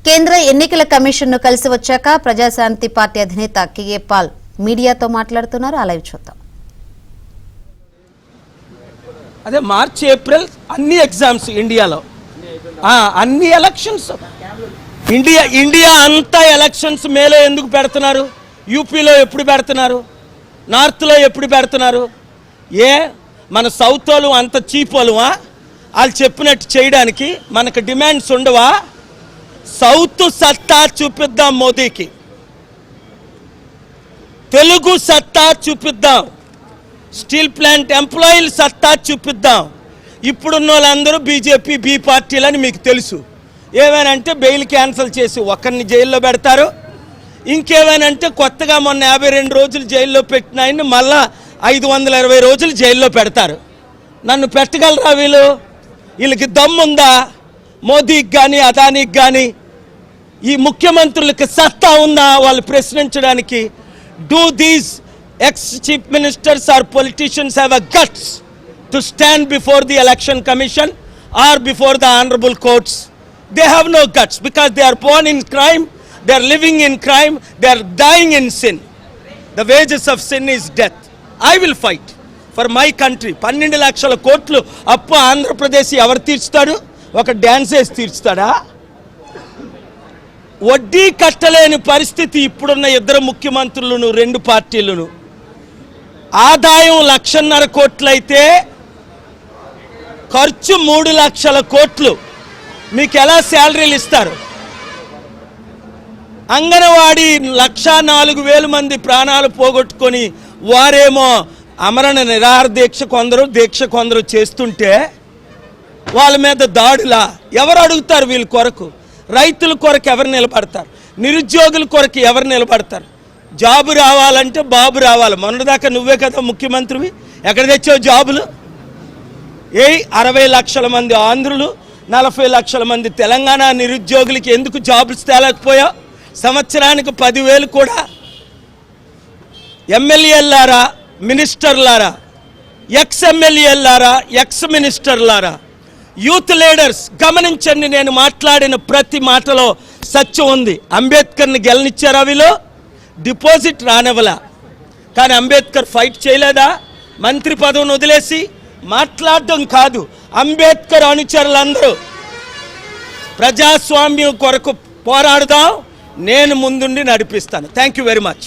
కేంద్ర ఎన్నికల కమిషన్ను కలిసి వచ్చాక ప్రజాశాంతి పార్టీ అధినేత కేఏ పాల్ మీడియాతో మాట్లాడుతున్నారు. ఆ లైవ్ చూద్దాం. అదే మార్చ్ ఏప్రిల్ అన్ని ఎగ్జామ్స్ ఇండియాలో, అన్ని ఎలక్షన్స్ ఇండియా అంతా ఎలక్షన్స్ మేలో ఎందుకు పెడుతున్నారు? యూపీలో ఎప్పుడు పెడుతున్నారు? నార్త్లో ఎప్పుడు పెడుతున్నారు? మన సౌత్ వాళ్ళు అంత చీప్ వాళ్ళువా? వాళ్ళు చెప్పినట్టు చేయడానికి మనకు డిమాండ్స్ ఉండవా? సౌత్ సత్తా చూపిద్దాం మోదీకి, తెలుగు సత్తా చూపిద్దాం, స్టీల్ ప్లాంట్ ఎంప్లాయీల సత్తా చూపిద్దాం. ఇప్పుడున్న వాళ్ళందరూ బీజేపీ బి పార్టీలని మీకు తెలుసు. ఏమైనంటే బెయిల్ క్యాన్సిల్ చేసి ఒకరిని జైల్లో పెడతారు, ఇంకేమైనంటే కొత్తగా మొన్న 52 రోజులు జైల్లో పెట్టిన ఆయన్ని మళ్ళా 520 రోజులు జైల్లో పెడతారు. నన్ను పెట్టగలరా వీళ్ళు? వీళ్ళకి దమ్ముందా? మోదీకి కానీ అదానికి కానీ ఈ ముఖ్యమంత్రులకి సత్తా ఉందా వాళ్ళు ప్రశ్నించడానికి? Do these ex-chief ministers or politicians have a guts to stand before the election commission or before the honorable courts? They have no guts because they are born in crime, they are living in crime, they are dying in sin. The wages of sin is death. I will fight for my country. 12 లక్షల కోట్లు అప్పు ఆంధ్రప్రదేశ్ ఎవరు తీర్చుతాడు? ఒక dance వేసి తీర్చుతాడా? వడ్డీ కట్టలేని పరిస్థితి ఇప్పుడున్న ఇద్దరు ముఖ్యమంత్రులను, 2 పార్టీలను. ఆదాయం 1,50,000 కోట్లు అయితే ఖర్చు 3 లక్షల కోట్లు. మీకు ఎలా శాలరీలు ఇస్తారు? అంగన్వాడీ 1,04,000 మంది ప్రాణాలు పోగొట్టుకొని వారేమో అమరణ నిరాహార దీక్ష కొందరు చేస్తుంటే వాళ్ళ మీద దాడులా? ఎవరు అడుగుతారు వీళ్ళ కొరకు? రైతుల కొరకు ఎవరు నిలబడతారు? నిరుద్యోగుల కొరకు ఎవరు నిలబడతారు? జాబు రావాలంటే బాబు రావాలి. మొన్నదాకా నువ్వే కదా ముఖ్యమంత్రివి, ఎక్కడ తెచ్చావు జాబులు? 60 లక్షల మంది ఆంధ్రులు, 40 లక్షల మంది తెలంగాణ నిరుద్యోగులకి ఎందుకు జాబులు తేలేకపోయావు? సంవత్సరానికి 10,000 కూడా. ఎమ్మెల్యేలారా, మినిస్టర్లారా, ఎక్స్ ఎమ్మెల్యేలారా, ఎక్స్ మినిస్టర్లారా, యూత్ లీడర్స్ గమనించండి. నేను మాట్లాడిన ప్రతి మాటలో సత్యం ఉంది. అంబేద్కర్ని గెలనిచ్చారా వీళ్ళు? డిపాజిట్ రానివ్వలా. కానీ అంబేద్కర్ ఫైట్ చేయలేదా? మంత్రి పదవిని వదిలేసి మాట్లాడడం కాదు. అంబేద్కర్ అనుచరులందరూ ప్రజాస్వామ్యం కొరకు పోరాడుదాం, నేను ముందుండి నడిపిస్తాను. Thank you very much.